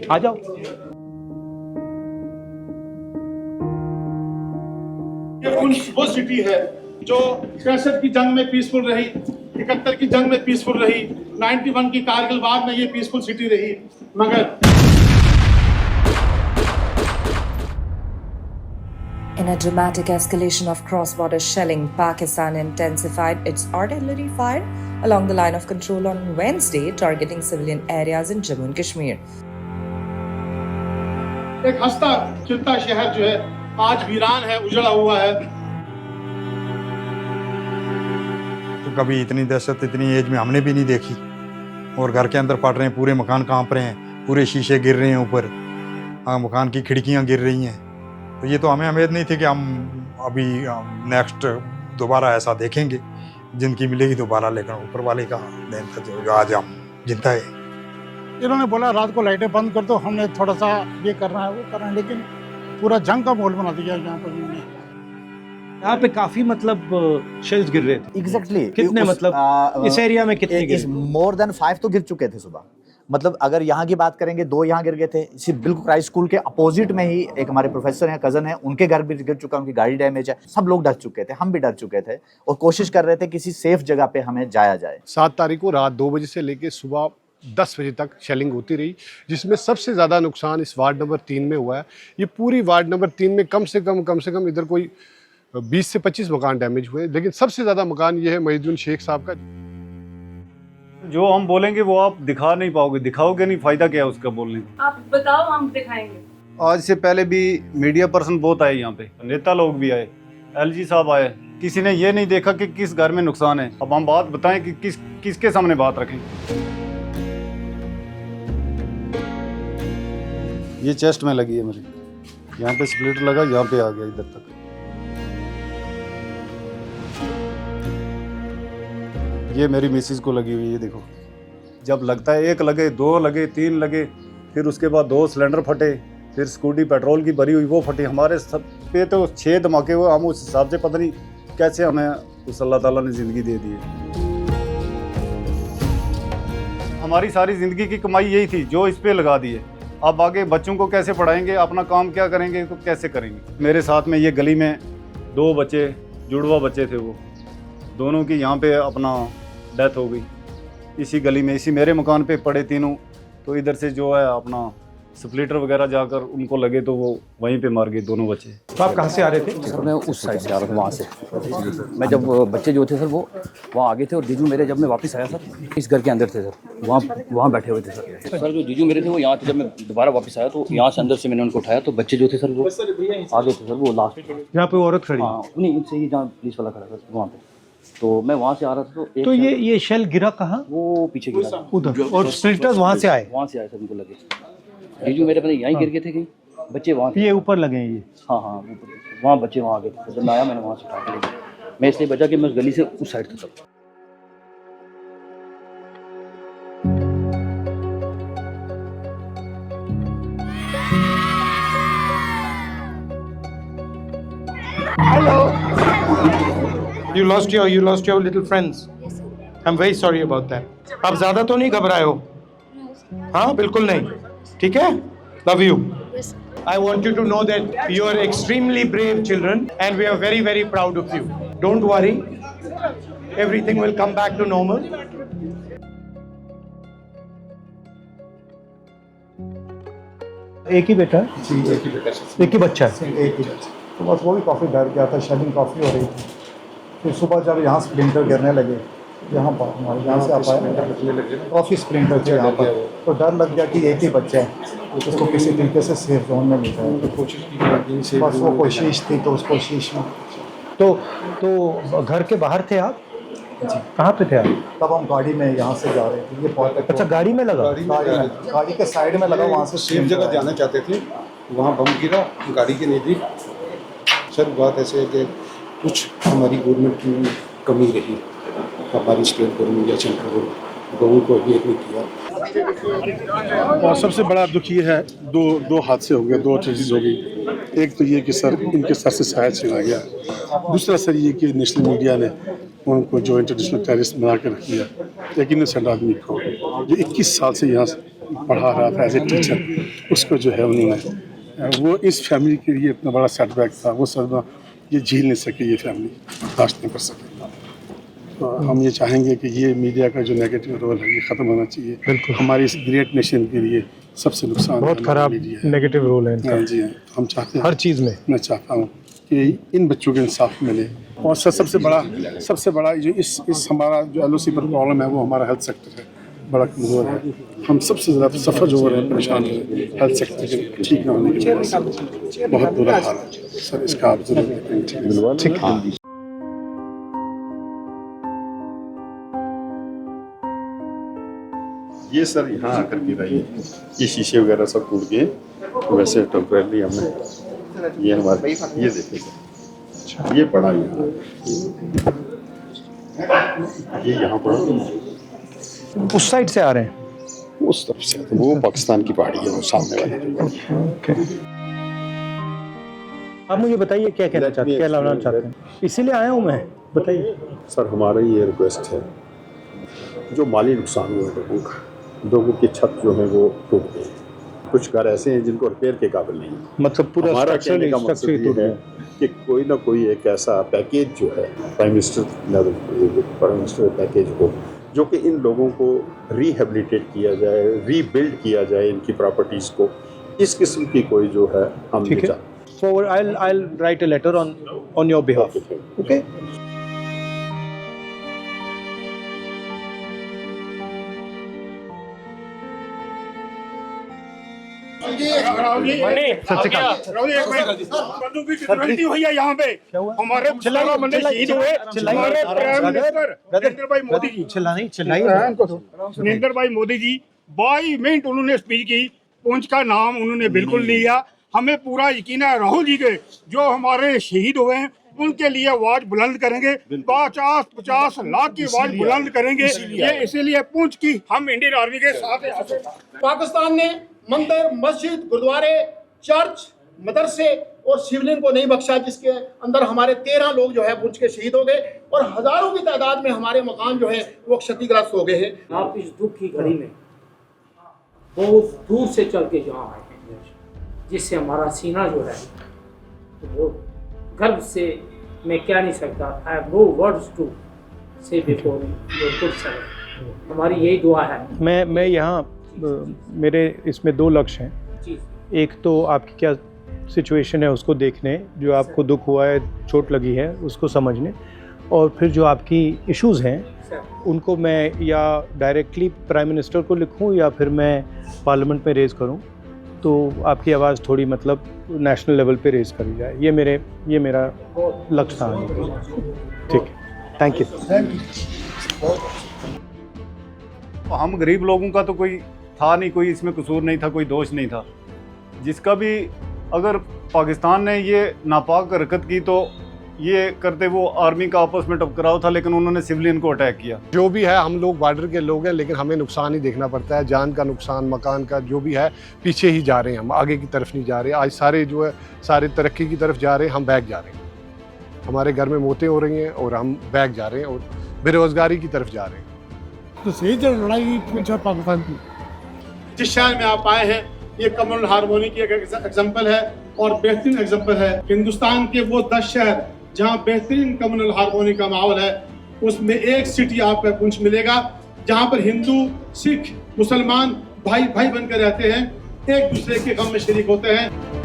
आ जाओ। ये वो सिटी है जो 63 की जंग में पीसफुल रही, 71 की जंग में पीसफुल रही, 91 की कारगिल वार में ये पीसफुल सिटी रही, मगर In a dramatic escalation of cross-border shelling, Pakistan intensified its artillery fire along the line of control on Wednesday, targeting civilian areas in Jammu and Kashmir. एक हंसता खिलता शहर जो है आज वीरान है, उजड़ा हुआ है। तो कभी इतनी दहशत इतनी एज में हमने भी नहीं देखी। और घर के अंदर पड़ रहे हैं, पूरे मकान कांप रहे हैं, पूरे शीशे गिर रहे हैं ऊपर, मकान की खिड़कियां गिर रही हैं। तो ये तो हमें उम्मीद नहीं थी कि हम अभी नेक्स्ट दोबारा ऐसा देखेंगे, जिंदगी मिलेगी दोबारा, लेकिन ऊपर वाले का देन था जो आज हम जिंदा है। इन्होंने बोला रात को लाइटें बंद कर दो, हमने थोड़ा सा ये करना है वो करना है, लेकिन पूरा जंग का माहौल बना दिया यहाँ पर इन्होंने। यहाँ पे काफी मतलब शेल्स गिर रहे थे। एग्जैक्टली कितने मतलब इस एरिया में कितने गिरे? मोर देन 5 तो गिर चुके थे सुबह। मतलब अगर यहाँ की बात करेंगे 2 यहाँ गिर गए थे। इसी बिल्कुल क्राइस्ट स्कूल के अपोजिट में ही एक हमारे प्रोफेसर हैं, कजन है, उनके घर भी गिर चुका, उनकी गाड़ी डैमेज है। सब लोग डर चुके थे, हम भी डर चुके थे और कोशिश कर रहे थे किसी सेफ जगह पे हमें जाया जाए। 7 तारीख को रात 2 बजे से लेकर सुबह 10 बजे तक शेलिंग होती रही, जिसमें सबसे ज़्यादा नुकसान इस वार्ड नंबर 3 में हुआ है। ये पूरी वार्ड नंबर 3 में कम से कम इधर कोई 20 से 25 मकान डैमेज हुए, लेकिन सबसे ज़्यादा मकान ये है महिउद्दीन शेख साहब का। जो हम बोलेंगे वो आप दिखा नहीं पाओगे, दिखाओगे नहीं, फायदा क्या है उसका बोलने का? आप बताओ, हम दिखाएंगे। आज से पहले भी मीडिया पर्सन बहुत आए यहाँ पे, नेता लोग भी आए, एलजी साहब आए, किसी ने ये नहीं देखा कि किस घर में नुकसान है। अब हम बात बताएं कि किसके सामने बात रखें। ये चेस्ट में लगी है मेरी, यहाँ पे स्प्लिटर लगा, यहाँ पे आ गया इधर तक। ये मेरी मिसिस को लगी हुई है, देखो। जब लगता है 1 लगे, 2 लगे, 3 लगे, फिर उसके बाद 2 सिलेंडर फटे, फिर स्कूटी पेट्रोल की भरी हुई वो फटी। हमारे सब पे तो 6 धमाके हुए। हम उस हिसाब से पता नहीं कैसे हमें उस अल्लाह ताला ने ज़िंदगी दे दी है। हमारी सारी ज़िंदगी की कमाई यही थी जो इस पे लगा दी है। अब आगे बच्चों को कैसे पढ़ाएंगे, अपना काम क्या करेंगे, तो कैसे करेंगे। मेरे साथ में ये गली में 2 बच्चे, जुड़वा बच्चे थे, वो दोनों की यहाँ पे अपना डेथ हो गई। इसी गली में, इसी मेरे मकान पे पड़े तीनों। तो इधर से जो है अपना स्प्लिटर वगैरह जाकर उनको लगे तो वो वहीं पे मार गए दोनों बच्चे। तो आप कहाँ से आ रहे थे? सर मैं उस साइड से आ रहा था, वहाँ से। मैं जब बच्चे जो थे सर वो वहाँ आगे थे, और जीजू मेरे जब मैं वापस आया सर इस घर के अंदर थे सर, वहाँ बैठे हुए थे सर। जो जीजू मेरे थे वो यहाँ थे। जब मैं दोबारा वापस आया तो यहाँ से अंदर से मैंने उनको उठाया, तो बच्चे जो थे सर वो आगे थे सर, वो लास्ट। यहाँ पे औरत खड़ी? हाँ, नहीं से ही जहाँ पुलिस वाला खड़ा था वहाँ पे। तो मैं वहाँ से आ रहा था तो ये शेल गिरा कहाँ? वो पीछे गिरा उधर, और स्प्लिटर्स वहाँ से आए? वहाँ से आए सर, उनको लगे। जीजू मेरे पता यहीं गिर गए थे, कहीं बच्चे वहाँ थे। ये ऊपर लगे हैं ये? हाँ, वहाँ बच्चे वहाँ आगे थे। जब मैं आया मैंने वहाँ से उठा के ले गया। मैं इसलिए बचा कि मैं उस गली से उस साइड था तब। Hello. You lost your little friends. I'm very sorry about that. आप ज़्यादा तो नहीं घबराए हो? हाँ, बिल्कुल नहीं। ठीक है? Love you. I want you to know that you are extremely brave children, and we are very, very proud of you. Don't worry. Everything will come back to normal. एक ही बेटा? जी, एक ही बेटा। एक ही बच्चा है? एक ही बच्चा। तो बस वो भी काफ़ी डर गया था, शेलिंग काफ़ी हो रही थी। फिर सुबह जब यहाँ स्प्लिंटर गिरने लगे, यहाँ पर हमारे यहाँ से आप आए, काफ़ी स्प्लिंटर थे यहाँ पर, तो डर लग गया कि एक ही बच्चा है, उसको किसी तरीके से सेफ जोन में ले जाए। तो कोशिश की, बस वो कोशिश थी, तो उस कोशिश में तो घर के बाहर थे आप? जी। कहाँ पे थे आप? तब हम गाड़ी में यहाँ से जा रहे थे। ये बहुत अच्छा, गाड़ी में लगा? गाड़ी के साइड में लगा, वहाँ से सेफ जगह जाना चाहते थे, वहाँ बम गिरा गाड़ी के नज़दीक। सर बात ऐसे है कि कुछ हमारी गवर्नमेंट की कमी रही, हमारी स्टेट गवर्नमेंट या सेंट्रल गवर्नमेंट को अभी नहीं किया। और सबसे बड़ा दुख ये है, दो हादसे हो गए, 2 चीज़ हो गई। एक तो ये कि सर इनके सर से शायद छिना गया, दूसरा सर ये कि नेशनल मीडिया ने उनको जो इंटरनेशनल टेररिस्ट बना के रख दिया, एक इनोसेंट आदमी को जो 21 साल से यहाँ पढ़ा रहा था एज ए टीचर, उसको जो है उन्होंने वो इस फैमिली के लिए इतना बड़ा सेटबैक था, वो सदमा ये झेल नहीं सके, ये फैमिली बर्दाश्त नहीं कर सके। तो हम ये चाहेंगे कि ये मीडिया का जो नेगेटिव रोल है ये ख़त्म होना चाहिए। बिल्कुल। हमारी इस ग्रेट नेशन के लिए सबसे नुकसान बहुत खराब मीडिया है। नेगेटिव रोल है इनका। हाँ जी हाँ, हम चाहते हैं हर चीज़ में। मैं चाहता हूँ कि इन बच्चों को इंसाफ मिले। और सबसे बड़ा जो इस हमारा जो LOC पर प्रॉब्लम है वो हमारा हेल्थ सेक्टर है, बड़ा कमज़ोर है। हम सबसे ज़्यादा सफ़र जो हो रहे हैं, परेशान हो रहे हैं हेल्थ सेक्टर के ठीक न होने की वजह से। बहुत बुरा हाल है सर, इसका आप जरूर देखें। ठीक है। ये सर यहाँ आकर गिरा, ये शीशे वगैरह सब टूट गए, वैसे टेम्परेरी हमने ये हमारे ये देखे सर, ये पड़ा यहाँ, ये यहाँ पड़ा, उस साइड से आ रहे हैं। उस तरफ से, तो वो पाकिस्तान की पहाड़ी है, वो सामने वाली। आप मुझे बताइए क्या कहना चाहते हैं, क्या लाना चाहते हैं? इसीलिए आया हूँ मैं, बताइए। सर हमारा ये रिक्वेस्ट है, जो माली नुकसान हुआ है लोगों की छत जो है वो टूट गई, कुछ घर ऐसे हैं जिनको रिपेयर के काबिल नहीं है। मतलब पूरा हमारा स्ट्रक्चर कहने का मकसद ये है कि कोई ना कोई एक ऐसा पैकेज जो है प्राइम मिनिस्टर पैकेज हो, जो कि इन लोगों को रिहेबिलिटेट किया जाए, रीबिल्ड किया जाए इनकी प्रॉपर्टीज़ को। इस किस्म की कोई जो है हम ठीक है। Forward I'll write a letter on your behalf. Okay. हुई है यहाँ पे, हमारे बंदे शहीद हुए, हमारे प्राइम मिनिस्टर नरेंद्र भाई मोदी जी, नरेंद्र भाई मोदी जी 22 मिनट उन्होंने स्पीच की, पुंछ का नाम उन्होंने बिल्कुल नहीं लिया। हमें पूरा यकीन है राहुल जी के जो हमारे शहीद हुए हैं उनके लिए आवाज बुलंद करेंगे, 50 लाख की आवाज बुलंद करेंगे। ये इसीलिए पुंछ की हम इंडियन आर्मी के साथ हैं। पाकिस्तान ने मंदिर, मस्जिद, गुरुद्वारे, चर्च, मदरसे और सिविलियन को नहीं बख्शा, जिसके अंदर हमारे 13 लोग जो है पुंछ के शहीद हो गए और हजारों की तादाद में हमारे मकान जो है वो क्षतिग्रस्त हो गए हैं। आप इस दुख की घड़ी में बहुत दूर से चल के यहाँ आए हैं, जिससे हमारा सीना जो है तो वो गर्व से मैं क्या नहीं सकता। I have no words to say before your good service. हमारी यही दुआ है। मैं यहाँ मेरे इसमें 2 लक्ष्य हैं। जी। एक तो आपकी क्या सिचुएशन है उसको देखने, जो आपको दुख हुआ है, चोट लगी है, उसको समझने, और फिर जो आपकी इश्यूज़ हैं उनको मैं या डायरेक्टली प्राइम मिनिस्टर को लिखूं या फिर मैं पार्लियामेंट में रेज़ करूं, तो आपकी आवाज़ थोड़ी मतलब नेशनल लेवल पे रेज़ करी जाए। ये मेरा लक्ष्य था। ठीक है, थैंक यू। हम गरीब लोगों का तो कोई था नहीं, कोई इसमें कसूर नहीं था, कोई दोष नहीं था। जिसका भी अगर पाकिस्तान ने ये नापाक हरकत की तो ये करते वो आर्मी का आपस में टकराव था, लेकिन उन्होंने सिविलियन को अटैक किया। जो भी है, हम लोग बॉर्डर के लोग हैं, लेकिन हमें नुकसान ही देखना पड़ता है। जान का नुकसान, मकान का जो भी है, पीछे ही जा रहे हैं हम, आगे की तरफ नहीं जा रहे। आज सारे जो है सारे तरक्की की तरफ जा रहे हैं, हम बैक जा रहे हैं। हमारे घर में मौतें हो रही हैं और हम बैक जा रहे हैं और बेरोजगारी की तरफ जा रहे हैं। तो सही लड़ाई पाकिस्तान की जिस शहर में आप आए हैं, ये कम्युनल हार्मोनी की एक एग्जाम्पल है और बेहतरीन एग्जाम्पल है। हिंदुस्तान के वो 10 शहर जहाँ बेहतरीन कम्युनल हार्मोनी का माहौल है, उसमें एक सिटी आपको पुंछ मिलेगा जहाँ पर हिंदू, सिख, मुसलमान भाई भाई बनकर रहते हैं, एक दूसरे के गम में शरीक होते हैं।